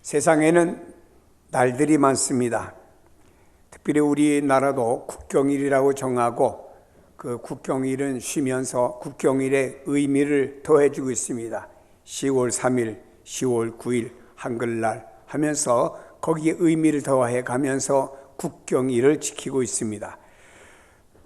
세상에는 날들이 많습니다. 특별히 우리나라도 국경일이라고 정하고 그 국경일은 쉬면서 국경일의 의미를 더해주고 있습니다. 10월 3일, 10월 9일 한글날 하면서 거기에 의미를 더해 가면서 국경일을 지키고 있습니다.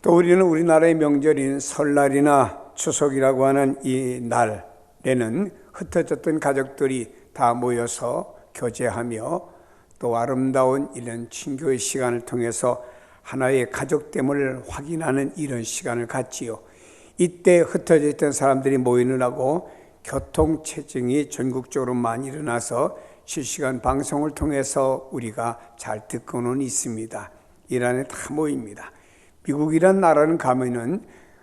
또 우리는 우리나라의 명절인 설날이나 추석이라고 하는 이 날에는 흩어졌던 가족들이 다 모여서 교제하며 또 아름다운 이런 친교의 시간을 통해서 하나의 가족됨을 확인하는 이런 시간을 갖지요. 이때 흩어져 있던 사람들이 모이느라고 교통체증이 전국적으로 많이 일어나서 실시간 방송을 통해서 우리가 잘 듣고는 있습니다. 이란에 다 모입니다. 미국이란 나라는 가면은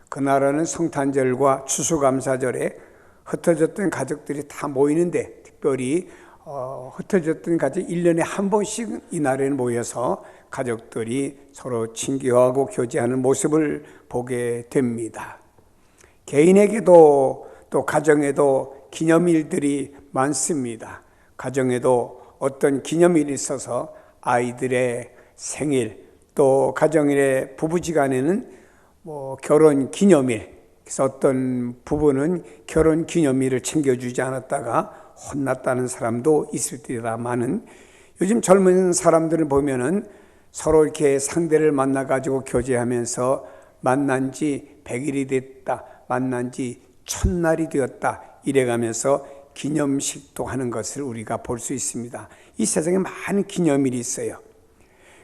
그 나라는 성탄절과 추수감사절에 흩어졌던 가족들이 다 모이는데 특별히 흩어졌던 가족 1년에 한 번씩 이 날에는 모여서 가족들이 서로 친교하고 교제하는 모습을 보게 됩니다. 개인에게도 또 가정에도 기념일들이 많습니다. 가정에도 어떤 기념일이 있어서 아이들의 생일 또 가정의 부부지간에는 결혼 기념일, 그래서 어떤 부부는 결혼 기념일을 챙겨주지 않았다가 혼났다는 사람도 있을 때라마는 요즘 젊은 사람들을 보면은 서로 이렇게 상대를 만나가지고 교제하면서 만난 지 100일이 됐다, 만난 지 1000날이 되었다 이래가면서 기념식도 하는 것을 우리가 볼 수 있습니다. 이 세상에 많은 기념일이 있어요.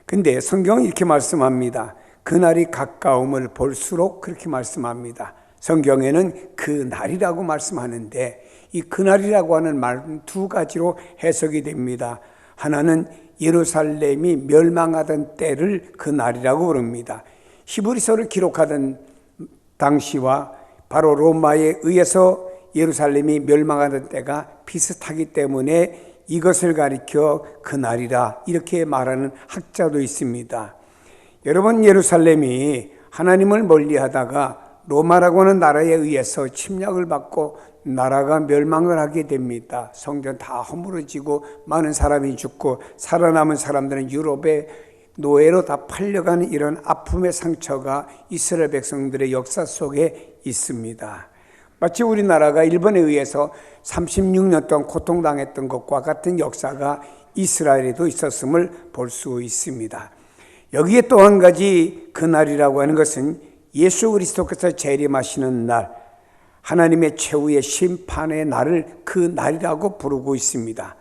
근데 성경은 이렇게 말씀합니다. 그날이 가까움을 볼수록 그렇게 말씀합니다. 성경에는 그 날이라고 말씀하는데 이 그날이라고 하는 말은 두 가지로 해석이 됩니다. 하나는 예루살렘이 멸망하던 때를 그 날이라고 부릅니다. 히브리서를 기록하던 당시와 바로 로마에 의해서 예루살렘이 멸망하던 때가 비슷하기 때문에 이것을 가리켜 그날이라 이렇게 말하는 학자도 있습니다. 여러분, 예루살렘이 하나님을 멀리하다가 로마라고 하는 나라에 의해서 침략을 받고 나라가 멸망을 하게 됩니다. 성전 다 허물어지고 많은 사람이 죽고 살아남은 사람들은 유럽의 노예로 다 팔려가는 이런 아픔의 상처가 이스라엘 백성들의 역사 속에 있습니다. 마치 우리나라가 일본에 의해서 36년 동안 고통당했던 것과 같은 역사가 이스라엘에도 있었음을 볼 수 있습니다. 여기에 또 한 가지 그날이라고 하는 것은 예수 그리스도께서 재림하시는 날, 하나님의 최후의 심판의 날을 그 날이라고 부르고 있습니다.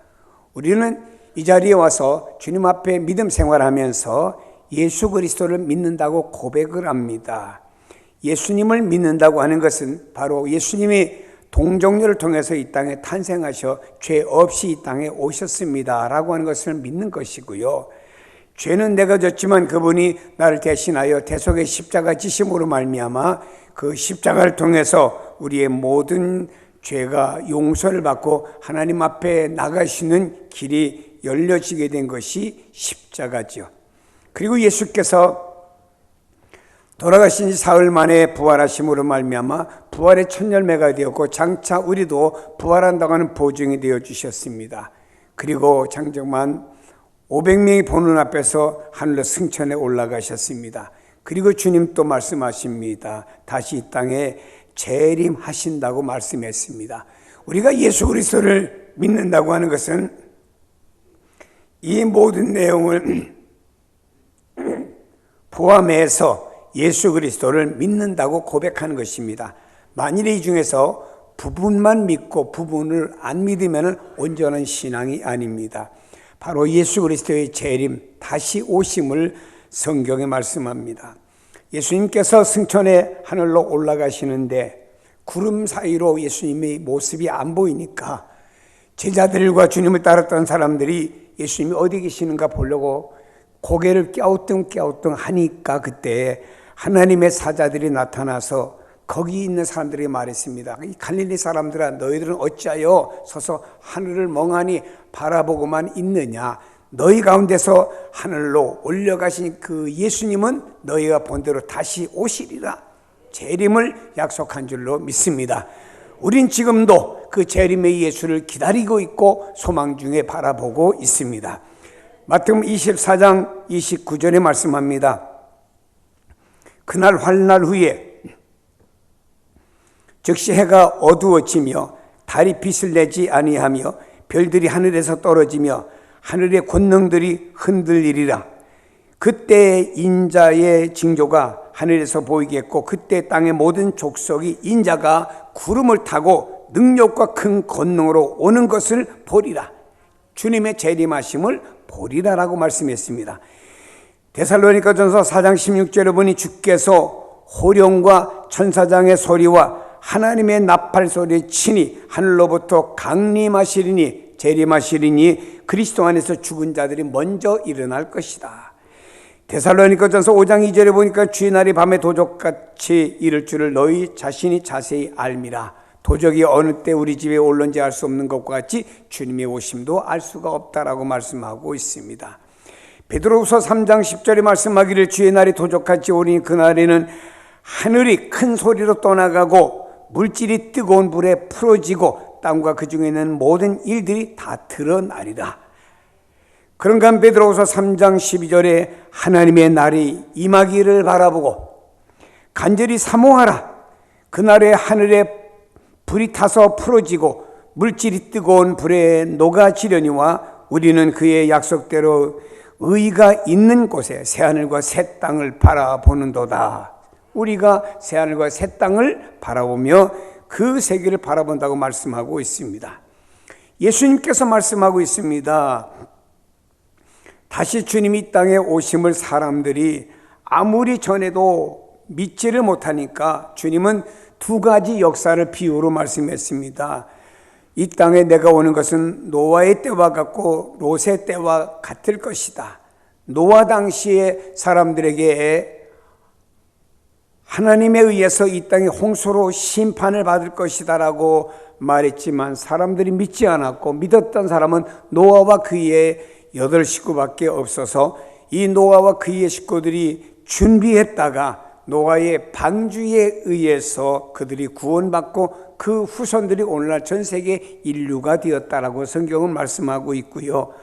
우리는 이 자리에 와서 주님 앞에 믿음 생활하면서 예수 그리스도를 믿는다고 고백을 합니다. 예수님을 믿는다고 하는 것은 바로 예수님이 동정녀를 통해서 이 땅에 탄생하셔 죄 없이 이 땅에 오셨습니다 라고 하는 것을 믿는 것이고요. 죄는 내가 졌지만 그분이 나를 대신하여 대속의 십자가 지심으로 말미암아 그 십자가를 통해서 우리의 모든 죄가 용서를 받고 하나님 앞에 나가시는 길이 열려지게 된 것이 십자가죠. 그리고 예수께서 돌아가신 지 사흘 만에 부활하심으로 말미암아 부활의 첫 열매가 되었고 장차 우리도 부활한다고 하는 보증이 되어 주셨습니다. 그리고 장정만 500명이 보는 앞에서 하늘로 승천에 올라가셨습니다. 그리고 주님 또 말씀하십니다. 다시 이 땅에 재림하신다고 말씀했습니다. 우리가 예수 그리스도를 믿는다고 하는 것은 이 모든 내용을 포함해서 예수 그리스도를 믿는다고 고백하는 것입니다. 만일에 이 중에서 부분만 믿고 부분을 안 믿으면 온전한 신앙이 아닙니다. 바로 예수 그리스도의 재림, 다시 오심을 성경에 말씀합니다. 예수님께서 승천의 하늘로 올라가시는데 구름 사이로 예수님의 모습이 안 보이니까 제자들과 주님을 따랐던 사람들이 예수님이 어디 계시는가 보려고 고개를 갸우뚱 하니까 그때 하나님의 사자들이 나타나서 거기 있는 사람들이 말했습니다. 이 갈릴리 사람들아, 너희들은 어찌하여 서서 하늘을 멍하니 바라보고만 있느냐? 너희 가운데서 하늘로 올려가신 그 예수님은 너희가 본 대로 다시 오시리라. 재림을 약속한 줄로 믿습니다. 우린 지금도 그 재림의 예수를 기다리고 있고 소망 중에 바라보고 있습니다. 마태복음 24장 29절에 말씀합니다. 그날 환날 후에 즉시 해가 어두워지며 달이 빛을 내지 아니하며 별들이 하늘에서 떨어지며 하늘의 권능들이 흔들리리라. 그때 인자의 징조가 하늘에서 보이겠고 그때 땅의 모든 족속이 인자가 구름을 타고 능력과 큰 권능으로 오는 것을 보리라. 주님의 재림하심을 보리라라고 말씀했습니다. 데살로니가전서 4장 16절에 보니 주께서 호령과 천사장의 소리와 하나님의 나팔 소리에 친히 하늘로부터 강림하시리니 재림하시리니 그리스도 안에서 죽은 자들이 먼저 일어날 것이다. 데살로니가전서 5장 2절에 보니까 주의 날이 밤에 도적같이 이를 줄을 너희 자신이 자세히 알미라. 도적이 어느 때 우리 집에 올런지 알 수 없는 것과 같이 주님의 오심도 알 수가 없다라고 말씀하고 있습니다. 베드로후서 3장 10절에 말씀하기를 주의 날이 도적같이 오리니 그날에는 하늘이 큰 소리로 떠나가고 물질이 뜨거운 불에 풀어지고 땅과 그 중에 있는 모든 일들이 다 드러나리라. 그런가 베드로후서 3장 12절에 하나님의 날이 임하기를 바라보고 간절히 사모하라. 그날에 하늘에 불이 타서 풀어지고 물질이 뜨거운 불에 녹아지려니와 우리는 그의 약속대로 의가 있는 곳에 새하늘과 새 땅을 바라보는도다. 우리가 새하늘과 새 땅을 바라보며 그 세계를 바라본다고 말씀하고 있습니다. 예수님께서 말씀하고 있습니다. 다시 주님이 이 땅에 오심을 사람들이 아무리 전해도 믿지를 못하니까 주님은 두 가지 역사를 비유로 말씀했습니다. 이 땅에 내가 오는 것은 노아의 때와 같고 롯의 때와 같을 것이다. 노아 당시에 사람들에게 하나님에 의해서 이 땅이 홍수로 심판을 받을 것이다 라고 말했지만 사람들이 믿지 않았고 믿었던 사람은 노아와 그의 8식구밖에 없어서 이 노아와 그의 식구들이 준비했다가 노아의 방주에 의해서 그들이 구원받고 그 후손들이 오늘날 전 세계 인류가 되었다라고 성경은 말씀하고 있고요.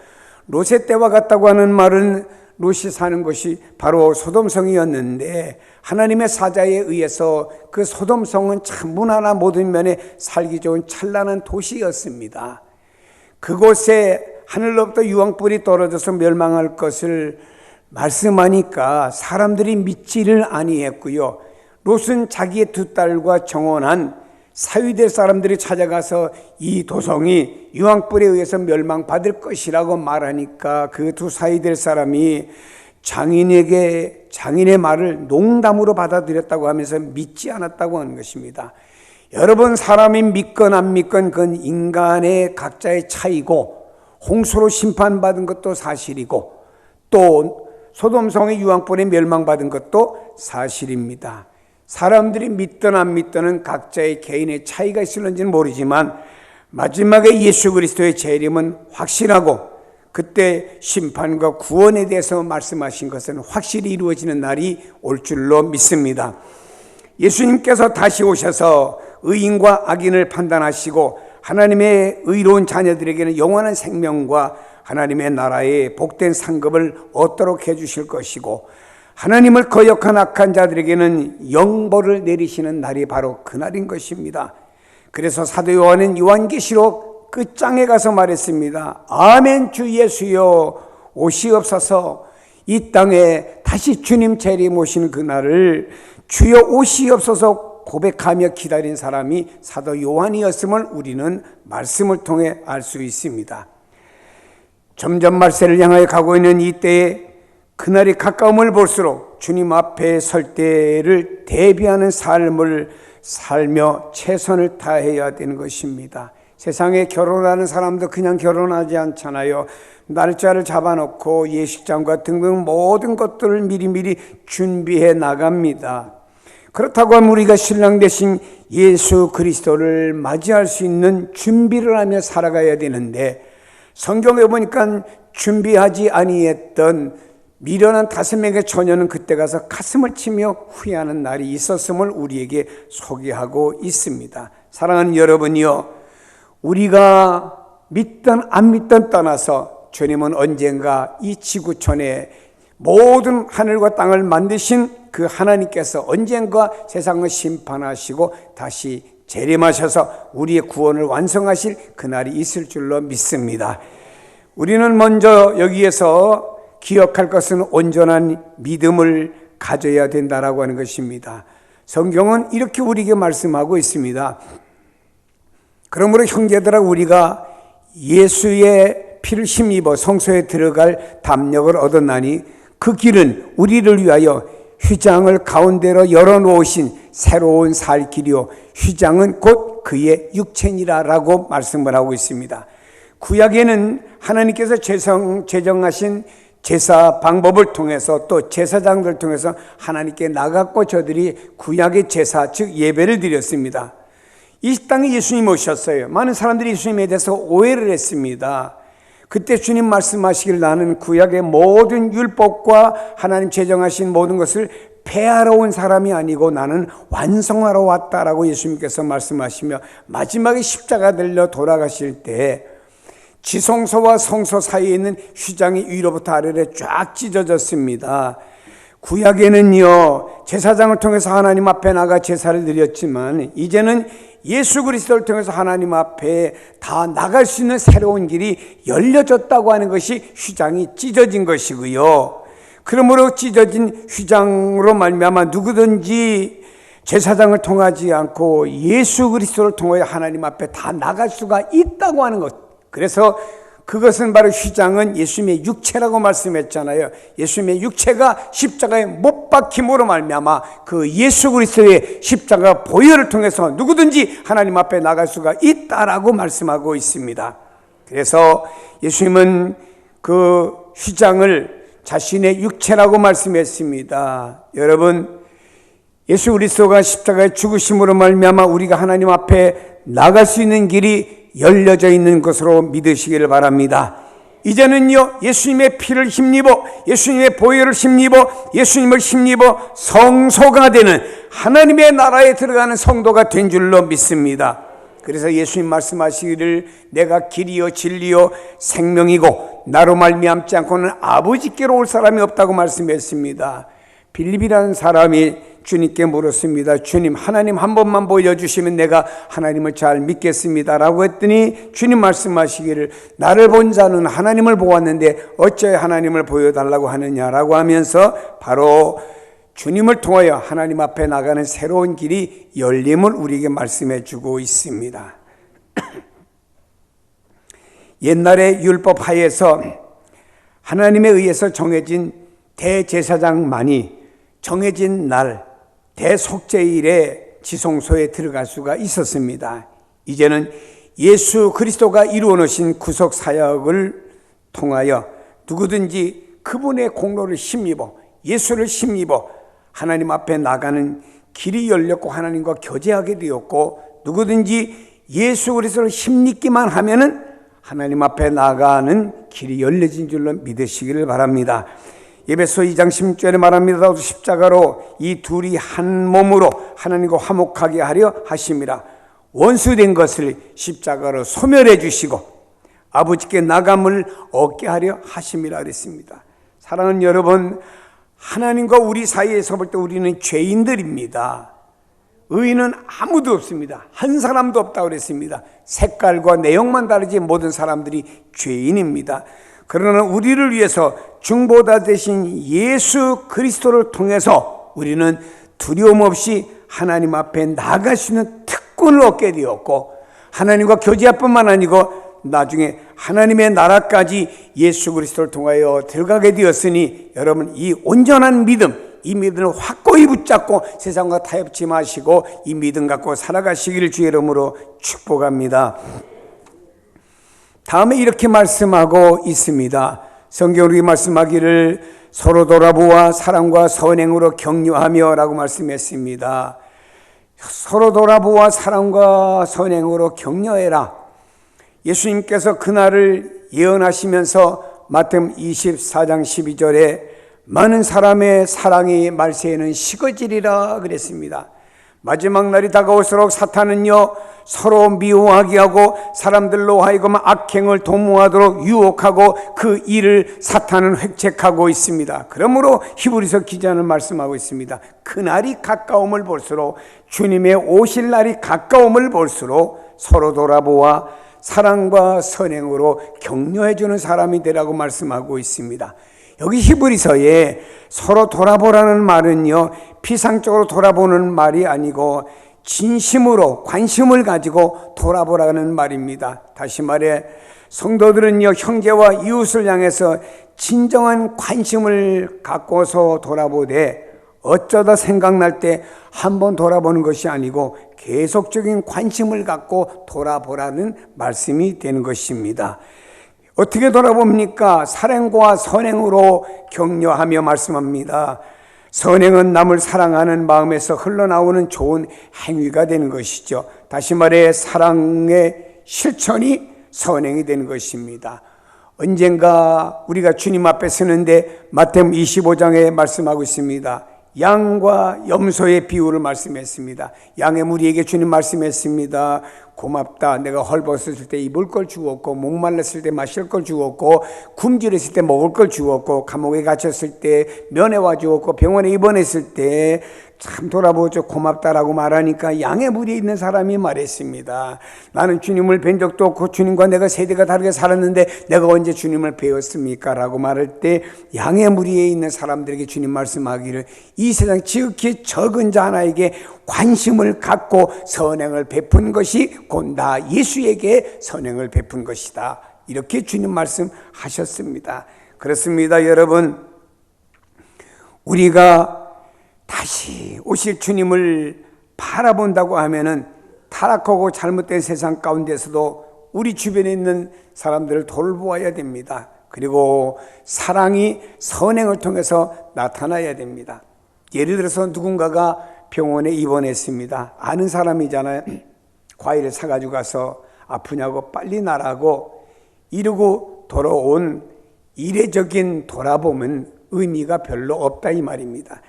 롯의 때와 같다고 하는 말은 롯이 사는 곳이 바로 소돔성이었는데 하나님의 사자에 의해서 그 소돔성은 참 문화나 모든 면에 살기 좋은 찬란한 도시였습니다. 그곳에 하늘로부터 유황불이 떨어져서 멸망할 것을 말씀하니까 사람들이 믿지를 아니했고요. 롯은 자기의 두 딸과 정혼한 사위될 사람들이 찾아가서 이 도성이 유황불에 의해서 멸망받을 것이라고 말하니까 그 두 사위될 사람이 장인의 말을 농담으로 받아들였다고 하면서 믿지 않았다고 하는 것입니다. 여러분, 사람이 믿건 안 믿건 그건 인간의 각자의 차이고 홍수로 심판받은 것도 사실이고 또 소돔성의 유황불에 멸망받은 것도 사실입니다. 사람들이 믿든 안 믿든 각자의 개인의 차이가 있을는지는 모르지만 마지막에 예수 그리스도의 재림은 확실하고 그때 심판과 구원에 대해서 말씀하신 것은 확실히 이루어지는 날이 올 줄로 믿습니다. 예수님께서 다시 오셔서 의인과 악인을 판단하시고 하나님의 의로운 자녀들에게는 영원한 생명과 하나님의 나라의 복된 상급을 얻도록 해주실 것이고 하나님을 거역한 악한 자들에게는 영벌을 내리시는 날이 바로 그날인 것입니다. 그래서 사도 요한은 요한계시록 끝장에 가서 말했습니다. 아멘. 주 예수여 오시옵소서. 이 땅에 다시 주님 재림 오시는 그날을 주여 오시옵소서 고백하며 기다린 사람이 사도 요한이었음을 우리는 말씀을 통해 알 수 있습니다. 점점 말세를 향하여 가고 있는 이때에 그날이 가까움을 볼수록 주님 앞에 설 때를 대비하는 삶을 살며 최선을 다해야 되는 것입니다. 세상에 결혼하는 사람도 그냥 결혼하지 않잖아요. 날짜를 잡아놓고 예식장과 등등 모든 것들을 미리미리 준비해 나갑니다. 그렇다고 하면 우리가 신랑 되신 예수 그리스도를 맞이할 수 있는 준비를 하며 살아가야 되는데 성경에 보니까 준비하지 아니했던 미련한 5명의 처녀는 그때 가서 가슴을 치며 후회하는 날이 있었음을 우리에게 소개하고 있습니다. 사랑하는 여러분이요, 우리가 믿든 안 믿든 떠나서 주님은 언젠가 이 지구촌에 모든 하늘과 땅을 만드신 그 하나님께서 언젠가 세상을 심판하시고 다시 재림하셔서 우리의 구원을 완성하실 그날이 있을 줄로 믿습니다. 우리는 먼저 여기에서 기억할 것은 온전한 믿음을 가져야 된다라고 하는 것입니다. 성경은 이렇게 우리에게 말씀하고 있습니다. 그러므로 형제들아, 우리가 예수의 피를 힘입어 성소에 들어갈 담력을 얻었나니 그 길은 우리를 위하여 휘장을 가운데로 열어놓으신 새로운 살 길이요 휘장은 곧 그의 육체니라라고 말씀을 하고 있습니다. 구약에는 하나님께서 제정하신 제사 방법을 통해서 또 제사장들을 통해서 하나님께 나갔고 저들이 구약의 제사 즉 예배를 드렸습니다. 이 땅에 예수님이 오셨어요. 많은 사람들이 예수님에 대해서 오해를 했습니다. 그때 주님 말씀하시길 나는 구약의 모든 율법과 하나님 제정하신 모든 것을 폐하러 온 사람이 아니고 나는 완성하러 왔다라고 예수님께서 말씀하시며 마지막에 십자가 들려 돌아가실 때 지성소와 성소 사이에 있는 휘장이 위로부터 아래로 쫙 찢어졌습니다. 구약에는요 제사장을 통해서 하나님 앞에 나가 제사를 드렸지만 이제는 예수 그리스도를 통해서 하나님 앞에 다 나갈 수 있는 새로운 길이 열려졌다고 하는 것이 휘장이 찢어진 것이고요. 그러므로 찢어진 휘장으로 말미암아 누구든지 제사장을 통하지 않고 예수 그리스도를 통하여 하나님 앞에 다 나갈 수가 있다고 하는 것. 그래서 그것은 바로 휘장은 예수님의 육체라고 말씀했잖아요. 예수님의 육체가 십자가에 못 박힘으로 말미암아 그 예수 그리스도의 십자가 보혈을 통해서 누구든지 하나님 앞에 나갈 수가 있다라고 말씀하고 있습니다. 그래서 예수님은 그 휘장을 자신의 육체라고 말씀했습니다. 여러분, 예수 그리스도가 십자가에 죽으심으로 말미암아 우리가 하나님 앞에 나갈 수 있는 길이 열려져 있는 것으로 믿으시기를 바랍니다. 이제는요 예수님의 피를 힘입어 예수님의 보혈을 힘입어 예수님을 힘입어 성소가 되는 하나님의 나라에 들어가는 성도가 된 줄로 믿습니다. 그래서 예수님 말씀하시기를 내가 길이요 진리요 생명이고 나로 말미암지 않고는 아버지께로 올 사람이 없다고 말씀했습니다. 빌립이라는 사람이 주님께 물었습니다. 주님, 하나님 한 번만 보여주시면 내가 하나님을 잘 믿겠습니다 라고 했더니 주님 말씀하시기를 나를 본 자는 하나님을 보았는데 어찌하여 하나님을 보여달라고 하느냐라고 하면서 바로 주님을 통하여 하나님 앞에 나가는 새로운 길이 열림을 우리에게 말씀해 주고 있습니다. 옛날에 율법 하에서 하나님에 의해서 정해진 대제사장만이 정해진 날 대속죄일에 지성소에 들어갈 수가 있었습니다. 이제는 예수 그리스도가 이루어 놓으신 구속 사역을 통하여 누구든지 그분의 공로를 힘입어 예수를 힘입어 하나님 앞에 나가는 길이 열렸고 하나님과 교제하게 되었고 누구든지 예수 그리스도를 힘입기만 하면은 하나님 앞에 나가는 길이 열려진 줄로 믿으시기를 바랍니다. 에베소 2장 16절에 말합니다. 십자가로 이 둘이 한 몸으로 하나님과 화목하게 하려 하심이라. 원수된 것을 십자가로 소멸해 주시고 아버지께 나감을 얻게 하려 하심이라 그랬습니다. 사랑하는 여러분, 하나님과 우리 사이에서 볼 때 우리는 죄인들입니다. 의인은 아무도 없습니다. 한 사람도 없다고 그랬습니다. 색깔과 내용만 다르지 모든 사람들이 죄인입니다. 그러나 우리를 위해서 중보자 되신 예수 그리스도를 통해서 우리는 두려움 없이 하나님 앞에 나갈 수 있는 특권을 얻게 되었고 하나님과 교제할 뿐만 아니고 나중에 하나님의 나라까지 예수 그리스도를 통하여 들어가게 되었으니 여러분 이 온전한 믿음, 이 믿음을 확고히 붙잡고 세상과 타협치 마시고 이 믿음 갖고 살아가시기를 주의 이름으로 축복합니다. 다음에 이렇게 말씀하고 있습니다. 성경으로 말씀하기를 서로 돌아보아 사랑과 선행으로 격려하며 라고 말씀했습니다. 서로 돌아보아 사랑과 선행으로 격려해라. 예수님께서 그날을 예언하시면서 마태복음 24장 12절에 많은 사람의 사랑이 말세에는 식어지리라 그랬습니다. 마지막 날이 다가올수록 사탄은요 서로 미워하게 하고 사람들로 하여금 악행을 도모하도록 유혹하고 그 일을 사탄은 획책하고 있습니다. 그러므로 히브리서 기자는 말씀하고 있습니다. 그날이 가까움을 볼수록, 주님의 오실 날이 가까움을 볼수록 서로 돌아보아 사랑과 선행으로 격려해 주는 사람이 되라고 말씀하고 있습니다. 여기 히브리서에 서로 돌아보라는 말은요 피상적으로 돌아보는 말이 아니고 진심으로 관심을 가지고 돌아보라는 말입니다. 다시 말해 성도들은요 형제와 이웃을 향해서 진정한 관심을 갖고서 돌아보되 어쩌다 생각날 때 한번 돌아보는 것이 아니고 계속적인 관심을 갖고 돌아보라는 말씀이 되는 것입니다. 어떻게 돌아봅니까? 사랑과 선행으로 격려하며 말씀합니다. 선행은 남을 사랑하는 마음에서 흘러나오는 좋은 행위가 되는 것이죠. 다시 말해 사랑의 실천이 선행이 되는 것입니다. 언젠가 우리가 주님 앞에 서는데 마태복음 25장에 말씀하고 있습니다. 양과 염소의 비유를 말씀했습니다. 양의 무리에게 주님 말씀했습니다. 고맙다. 내가 헐벗었을 때 입을 걸 주었고, 목말랐을 때 마실 걸 주었고, 굶주렸을 때 먹을 걸 주었고, 감옥에 갇혔을 때 면회와 주었고, 병원에 입원했을 때 참 돌아보죠. 고맙다라고 말하니까 양의 무리에 있는 사람이 말했습니다. 나는 주님을 뵌 적도 없고 주님과 내가 세대가 다르게 살았는데 내가 언제 주님을 뵈었습니까? 라고 말할 때 양의 무리에 있는 사람들에게 주님 말씀하기를 이 세상 지극히 적은 자 하나에게 관심을 갖고 선행을 베푼 것이 곧 나 예수에게 선행을 베푼 것이다. 이렇게 주님 말씀하셨습니다. 그렇습니다, 여러분. 우리가 다시 오실 주님을 바라본다고 하면은 타락하고 잘못된 세상 가운데서도 우리 주변에 있는 사람들을 돌보아야 됩니다. 그리고 사랑이 선행을 통해서 나타나야 됩니다. 예를 들어서 누군가가 병원에 입원했습니다. 아는 사람이잖아요. 과일을 사가지고 가서 아프냐고 빨리 나라고 이러고 돌아온 이례적인 돌아보면 의미가 별로 없다 이 말입니다.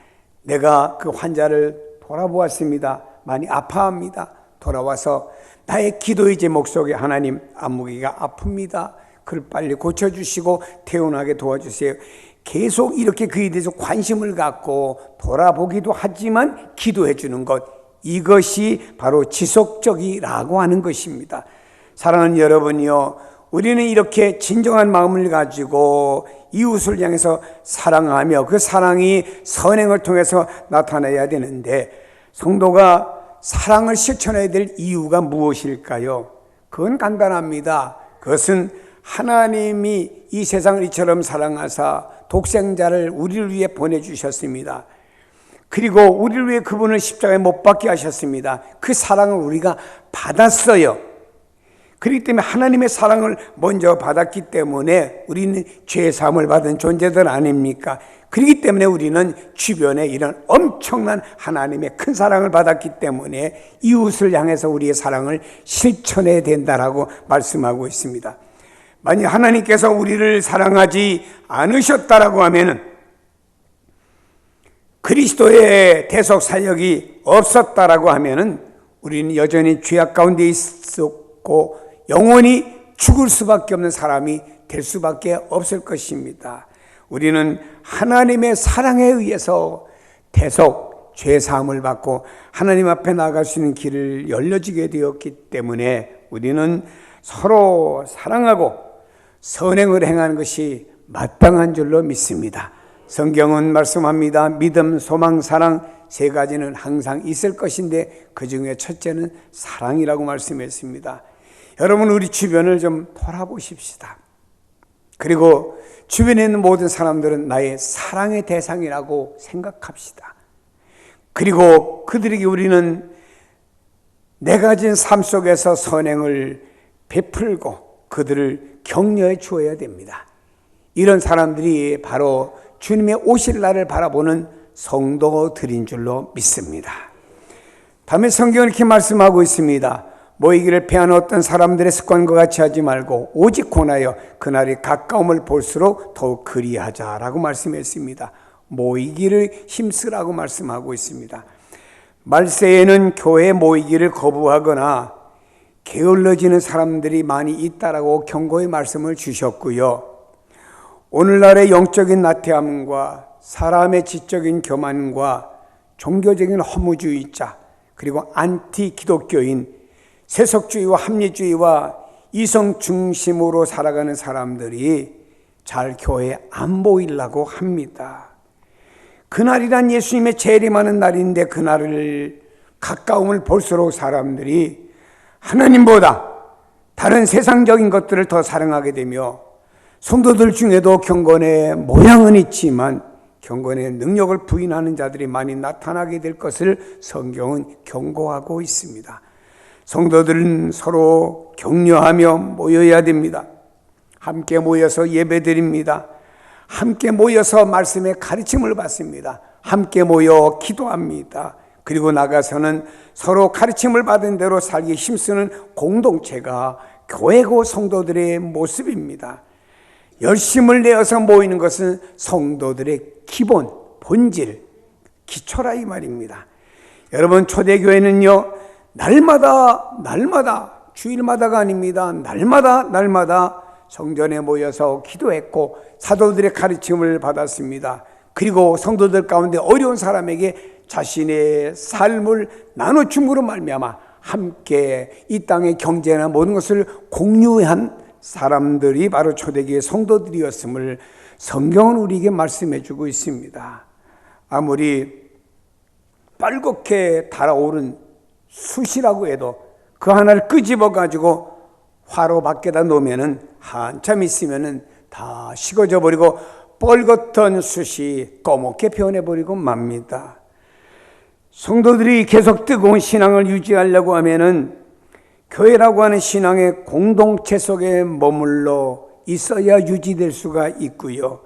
내가 그 환자를 돌아보았습니다. 많이 아파합니다. 돌아와서 나의 기도의 제목 속에 하나님 안무기가 아픕니다. 그를 빨리 고쳐주시고 퇴원하게 도와주세요. 계속 이렇게 그에 대해서 관심을 갖고 돌아보기도 하지만 기도해 주는 것, 이것이 바로 지속적이라고 하는 것입니다. 사랑하는 여러분이요, 우리는 이렇게 진정한 마음을 가지고 이웃을 향해서 사랑하며 그 사랑이 선행을 통해서 나타나야 되는데, 성도가 사랑을 실천해야 될 이유가 무엇일까요? 그건 간단합니다. 그것은 하나님이 이 세상을 이처럼 사랑하사 독생자를 우리를 위해 보내주셨습니다. 그리고 우리를 위해 그분을 십자가에 못 박게 하셨습니다. 그 사랑을 우리가 받았어요. 그렇기 때문에 하나님의 사랑을 먼저 받았기 때문에 우리는 죄사함을 받은 존재들 아닙니까? 그렇기 때문에 우리는 주변에 이런 엄청난 하나님의 큰 사랑을 받았기 때문에 이웃을 향해서 우리의 사랑을 실천해야 된다라고 말씀하고 있습니다. 만약 하나님께서 우리를 사랑하지 않으셨다라고 하면은, 그리스도의 대속 사역이 없었다라고 하면은 우리는 여전히 죄악 가운데 있었고 영원히 죽을 수밖에 없는 사람이 될 수밖에 없을 것입니다. 우리는 하나님의 사랑에 의해서 대속 죄사함을 받고 하나님 앞에 나아갈 수 있는 길을 열려지게 되었기 때문에 우리는 서로 사랑하고 선행을 행하는 것이 마땅한 줄로 믿습니다. 성경은 말씀합니다. 믿음, 소망, 사랑 세 가지는 항상 있을 것인데 그 중에 첫째는 사랑이라고 말씀했습니다. 여러분, 우리 주변을 좀 돌아보십시다. 그리고 주변에 있는 모든 사람들은 나의 사랑의 대상이라고 생각합시다. 그리고 그들에게 우리는 내가 가진 삶 속에서 선행을 베풀고 그들을 격려해 주어야 됩니다. 이런 사람들이 바로 주님의 오실 날을 바라보는 성도들인 줄로 믿습니다. 다음에 성경은 이렇게 말씀하고 있습니다. 모이기를 패하는 어떤 사람들의 습관과 같이 하지 말고 오직 권하여 그날이 가까움을 볼수록 더욱 그리하자라고 말씀했습니다. 모이기를 힘쓰라고 말씀하고 있습니다. 말세에는 교회 모이기를 거부하거나 게을러지는 사람들이 많이 있다라고 경고의 말씀을 주셨고요. 오늘날의 영적인 나태함과 사람의 지적인 교만과 종교적인 허무주의자, 그리고 안티 기독교인, 세속주의와 합리주의와 이성 중심으로 살아가는 사람들이 잘 교회에 안 보이려고 합니다. 그날이란 예수님의 재림하는 날인데 그날을 가까움을 볼수록 사람들이 하나님보다 다른 세상적인 것들을 더 사랑하게 되며, 성도들 중에도 경건의 모양은 있지만 경건의 능력을 부인하는 자들이 많이 나타나게 될 것을 성경은 경고하고 있습니다. 성도들은 서로 격려하며 모여야 됩니다. 함께 모여서 예배드립니다. 함께 모여서 말씀의 가르침을 받습니다. 함께 모여 기도합니다. 그리고 나가서는 서로 가르침을 받은 대로 살기 힘쓰는 공동체가 교회고 성도들의 모습입니다. 열심을 내어서 모이는 것은 성도들의 기본, 본질, 기초라 이 말입니다. 여러분, 초대교회는요, 날마다 주일마다가 아닙니다. 날마다 성전에 모여서 기도했고 사도들의 가르침을 받았습니다. 그리고 성도들 가운데 어려운 사람에게 자신의 삶을 나눠줌으로 말미암아 함께 이 땅의 경제나 모든 것을 공유한 사람들이 바로 초대교회 성도들이었음을 성경은 우리에게 말씀해 주고 있습니다. 아무리 빨갛게 달아오른 숯이라고 해도 그 하나를 끄집어 가지고 화로 밖에다 놓으면은 한참 있으면은 다 식어져 버리고 뻘겋던 숯이 꺼멓게 변해버리고 맙니다. 성도들이 계속 뜨거운 신앙을 유지하려고 하면은 교회라고 하는 신앙의 공동체 속에 머물러 있어야 유지될 수가 있고요.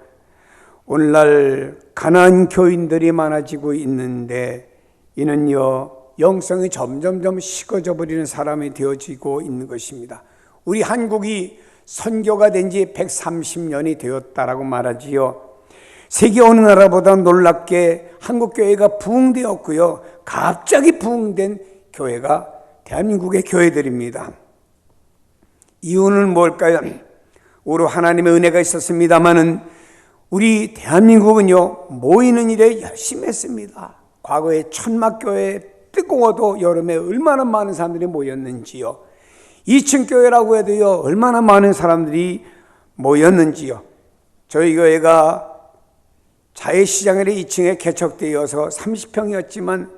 오늘날 가난한 교인들이 많아지고 있는데 이는요, 영성이 점점점 식어져 버리는 사람이 되어지고 있는 것입니다. 우리 한국이 선교가 된 지 130년이 되었다라고 말하지요. 세계 어느 나라보다 놀랍게 한국교회가 부흥되었고요. 갑자기 부흥된 교회가 대한민국의 교회들입니다. 이유는 뭘까요? 오로 하나님의 은혜가 있었습니다마는 우리 대한민국은요, 모이는 일에 열심히 했습니다. 과거에 천막교회 뜨거워도 여름에 얼마나 많은 사람들이 모였는지요. 2층 교회라고 해도요, 얼마나 많은 사람들이 모였는지요. 저희 교회가 자유시장의 2층에 개척되어서 30평이었지만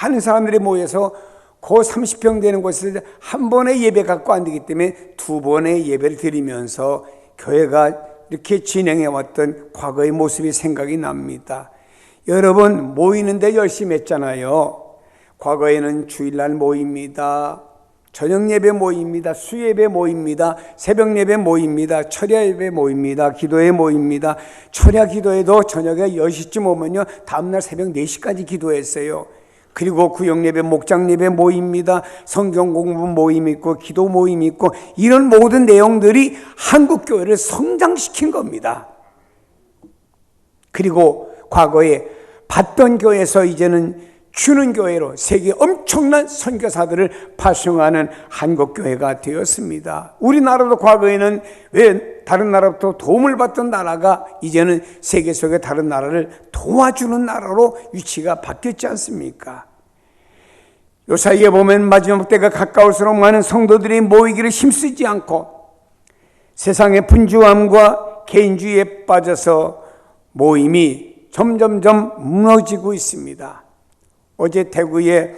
많은 사람들이 모여서 그 30평 되는 곳에서 한 번의 예배 갖고 안 되기 때문에 두 번의 예배를 드리면서 교회가 이렇게 진행해 왔던 과거의 모습이 생각이 납니다. 여러분, 모이는데 열심히 했잖아요. 과거에는 주일날 모입니다. 저녁 예배 모입니다. 수예배 모입니다. 새벽 예배 모입니다. 철야 예배 모입니다. 기도회 모입니다. 철야 기도회도 저녁에 10시쯤 오면요, 다음날 새벽 4시까지 기도했어요. 그리고 구역 예배, 목장 예배 모입니다. 성경 공부 모임 있고 기도 모임 있고 이런 모든 내용들이 한국 교회를 성장시킨 겁니다. 그리고 과거에 받던 교회에서 이제는 주는 교회로 세계 엄청난 선교사들을 파송하는 한국교회가 되었습니다. 우리나라도 과거에는 왜 다른 나라부터 도움을 받던 나라가 이제는 세계 속의 다른 나라를 도와주는 나라로 위치가 바뀌었지 않습니까? 요 사이에 보면 마지막 때가 가까울수록 많은 성도들이 모이기를 힘쓰지 않고 세상의 분주함과 개인주의에 빠져서 모임이 점점점 무너지고 있습니다. 어제 대구에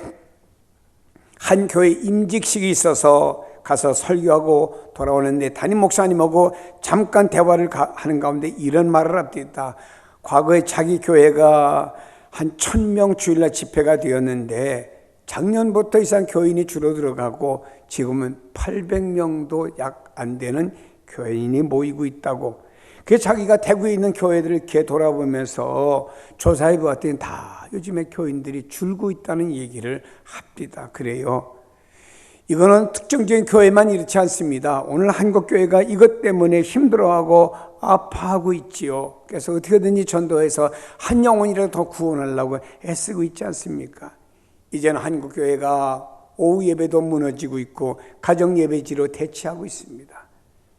한 교회 임직식이 있어서 가서 설교하고 돌아오는데 담임 목사님하고 잠깐 대화를 하는 가운데 이런 말을 합니다. 과거에 자기 교회가 한 1000명 주일날 집회가 되었는데 작년부터 이상 교인이 줄어들어가고 지금은 800명도 약 안 되는 교인이 모이고 있다고. 그래서 자기가 대구에 있는 교회들을 이렇게 돌아보면서 조사해 보았더니 다 요즘에 교인들이 줄고 있다는 얘기를 합니다. 그래요. 이거는 특정적인 교회만 이렇지 않습니다. 오늘 한국교회가 이것 때문에 힘들어하고 아파하고 있지요. 그래서 어떻게든지 전도해서 한 영혼이라도 더 구원하려고 애쓰고 있지 않습니까? 이제는 한국교회가 오후 예배도 무너지고 있고 가정 예배지로 대체하고 있습니다.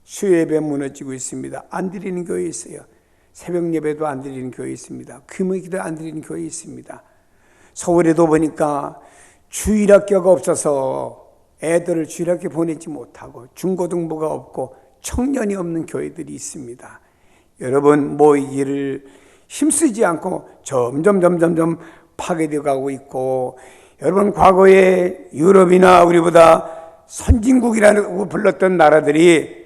수요예배 무너지고 있습니다. 안 드리는 교회 있어요. 새벽 예배도 안 드리는 교회 있습니다. 귀무기도 안 드리는 교회 있습니다. 서울에도 보니까 주일학교가 없어서 애들을 주일학교 보내지 못하고 중고등부가 없고 청년이 없는 교회들이 있습니다. 여러분, 모이기를 힘쓰지 않고 점점 파괴되어 가고 있고, 여러분, 과거에 유럽이나 우리보다 선진국이라고 불렀던 나라들이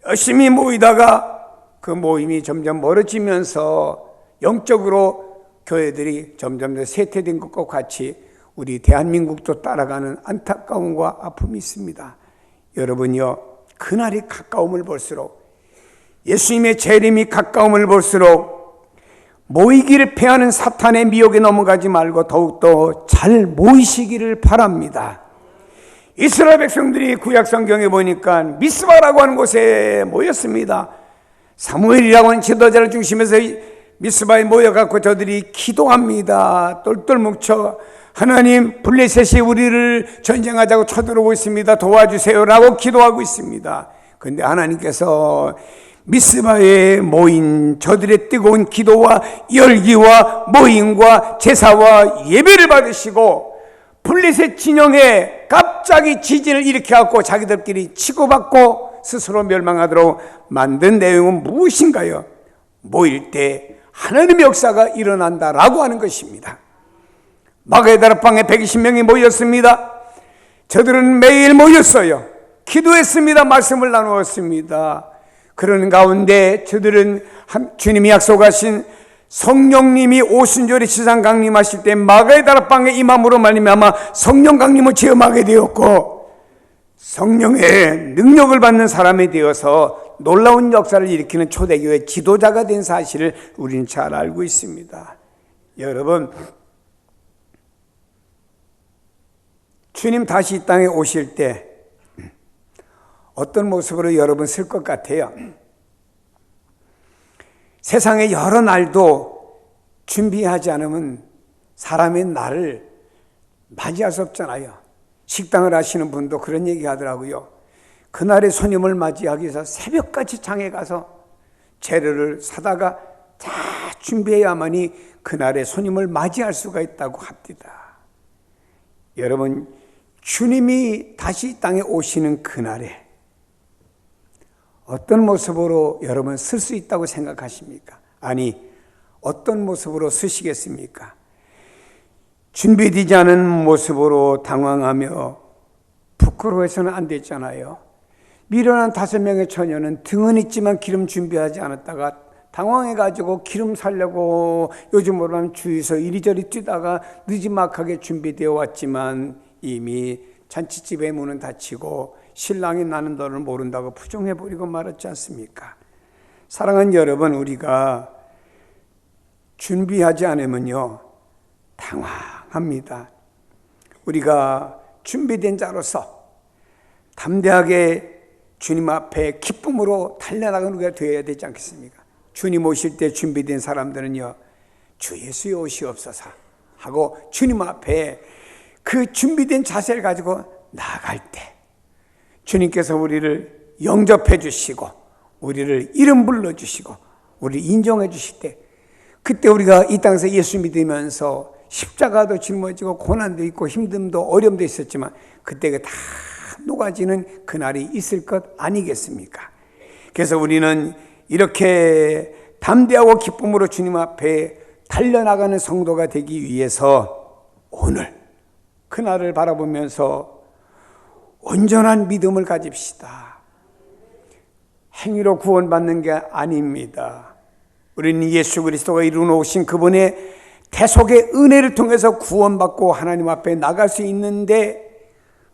열심히 모이다가 그 모임이 점점 멀어지면서 영적으로 교회들이 점점 더 쇠퇴된 것과 같이 우리 대한민국도 따라가는 안타까움과 아픔이 있습니다. 여러분이요, 그날이 가까움을 볼수록, 예수님의 재림이 가까움을 볼수록 모이기를 패하는 사탄의 미혹에 넘어가지 말고 더욱더 잘 모이시기를 바랍니다. 이스라엘 백성들이 구약 성경에 보니까 미스바라고 하는 곳에 모였습니다. 사무엘이라고 하는 지도자를 중심해서 미스바에 모여갖고 저들이 기도합니다. 똘똘 뭉쳐 하나님, 블레셋이 우리를 전쟁하자고 쳐들어오고 있습니다. 도와주세요라고 기도하고 있습니다. 그런데 하나님께서 미스바에 모인 저들의 뜨거운 기도와 열기와 모임과 제사와 예배를 받으시고 블레셋 진영에 갑자기 지진을 일으켜갖고 자기들끼리 치고받고 스스로 멸망하도록 만든 내용은 무엇인가요? 모일 때 하나님의 역사가 일어난다라고 하는 것입니다. 마가의 다락방에 120명이 모였습니다. 저들은 매일 모였어요. 기도했습니다. 말씀을 나누었습니다. 그런 가운데 저들은 주님이 약속하신 성령님이 오순절에 지상 강림하실 때 마가의 다락방에 임함으로 말미암아 성령 강림을 체험하게 되었고, 성령의 능력을 받는 사람이 되어서 놀라운 역사를 일으키는 초대교회 지도자가 된 사실을 우리는 잘 알고 있습니다. 여러분, 주님 다시 이 땅에 오실 때 어떤 모습으로 여러분 쓸 것 같아요? 세상의 여러 날도 준비하지 않으면 사람의 날을 맞이할 수 없잖아요. 식당을 하시는 분도 그런 얘기 하더라고요. 그날의 손님을 맞이하기 위해서 새벽까지 장에 가서 재료를 사다가 다 준비해야만이 그날의 손님을 맞이할 수가 있다고 합니다. 여러분, 주님이 다시 이 땅에 오시는 그날에 어떤 모습으로 여러분 쓸 수 있다고 생각하십니까? 아니, 어떤 모습으로 쓰시겠습니까? 준비되지 않은 모습으로 당황하며 부끄러워해서는 안 되잖아요. 미련한 5명의 처녀는 등은 있지만 기름 준비하지 않았다가 당황해가지고 기름 사려고 요즘으로 하면 주위에서 이리저리 뛰다가 늦지막하게 준비되어 왔지만 이미 잔치집의 문은 닫히고 신랑이 나는 너를 모른다고 부정해버리고 말았지 않습니까? 사랑하는 여러분, 우리가 준비하지 않으면요 당황합니다. 우리가 준비된 자로서 담대하게 주님 앞에 기쁨으로 달려나가는 우리가 되어야 되지 않겠습니까? 주님 오실 때 준비된 사람들은요, 주 예수여 오시옵소서 하고 주님 앞에 그 준비된 자세를 가지고 나아갈 때 주님께서 우리를 영접해 주시고 우리를 이름 불러주시고 우리를 인정해 주실 때, 그때 우리가 이 땅에서 예수 믿으면서 십자가도 짊어지고 고난도 있고 힘듦도 어려움도 있었지만 그때가 다 녹아지는 그날이 있을 것 아니겠습니까? 그래서 우리는 이렇게 담대하고 기쁨으로 주님 앞에 달려나가는 성도가 되기 위해서 오늘 그날을 바라보면서 온전한 믿음을 가집시다. 행위로 구원받는 게 아닙니다. 우리는 예수 그리스도가 이루어놓으신 그분의 대속의 은혜를 통해서 구원받고 하나님 앞에 나갈 수 있는데,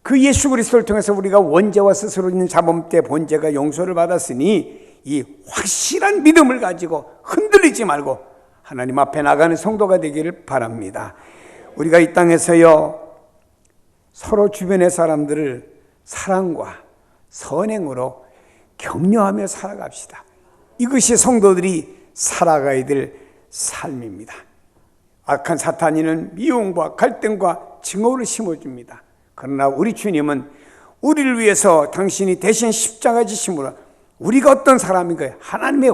그 예수 그리스도를 통해서 우리가 원죄와 스스로 있는 자범죄 본죄가 용서를 받았으니 이 확실한 믿음을 가지고 흔들리지 말고 하나님 앞에 나가는 성도가 되기를 바랍니다. 우리가 이 땅에서요 서로 주변의 사람들을 사랑과 선행으로 격려하며 살아갑시다. 이것이 성도들이 살아가야 될 삶입니다. 악한 사탄이는 미움과 갈등과 증오를 심어줍니다. 그러나 우리 주님은 우리를 위해서 당신이 대신 십자가 지심으로 우리가 어떤 사람인가요? 하나님의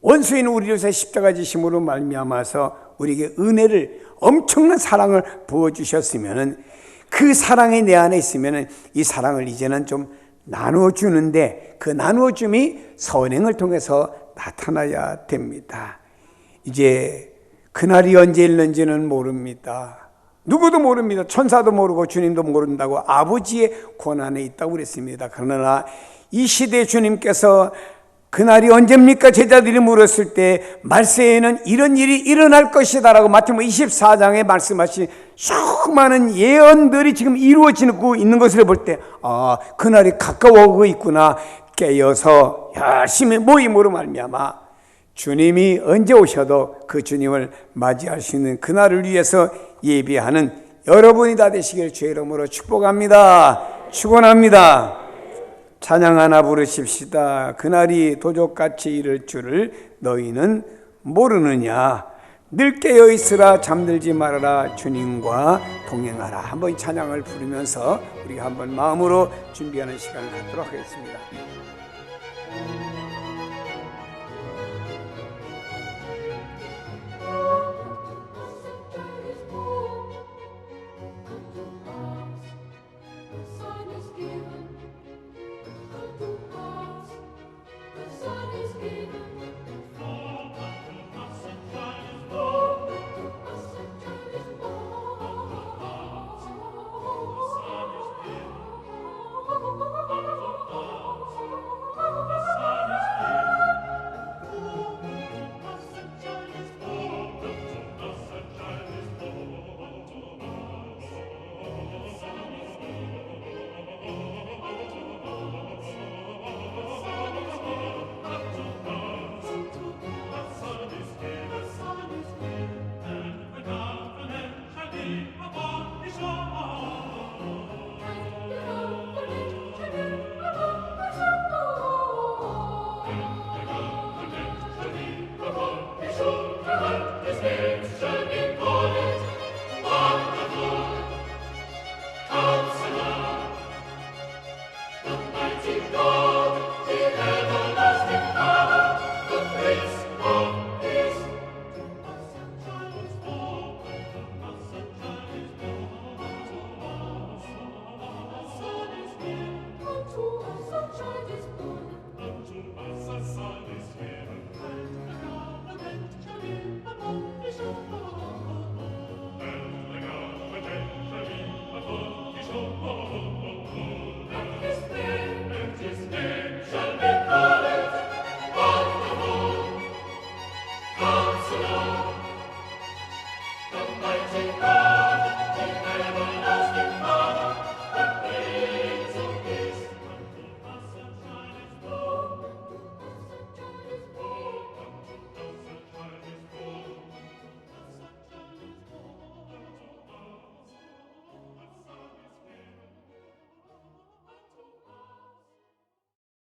원수인 우리를 위해서 십자가 지심으로 말미암아서 우리에게 은혜를, 엄청난 사랑을 부어주셨으면, 그 사랑이 내 안에 있으면 이 사랑을 이제는 좀 나누어주는데, 그 나누어줌이 선행을 통해서 나타나야 됩니다. 이제 그날이 언제 있는지는 모릅니다. 누구도 모릅니다. 천사도 모르고 주님도 모른다고 아버지의 권한에 있다고 그랬습니다. 그러나 이 시대에 주님께서 그날이 언제입니까? 제자들이 물었을 때 말세에는 이런 일이 일어날 것이다 라고 마태복음 24장에 말씀하신 수많은 예언들이 지금 이루어지고 있는 것을 볼 때, 그날이 가까워오고 있구나 깨어서 열심히 모임으로 말미암아 주님이 언제 오셔도 그 주님을 맞이할 수 있는 그날을 위해서 예비하는 여러분이 다 되시길 주의 이름으로 축복합니다. 축원합니다. 찬양 하나 부르십시다. 그날이 도적같이 이를 줄을 너희는 모르느냐. 늘 깨어있으라 잠들지 말아라 주님과 동행하라. 한번 찬양을 부르면서 우리가 한번 마음으로 준비하는 시간을 갖도록 하겠습니다.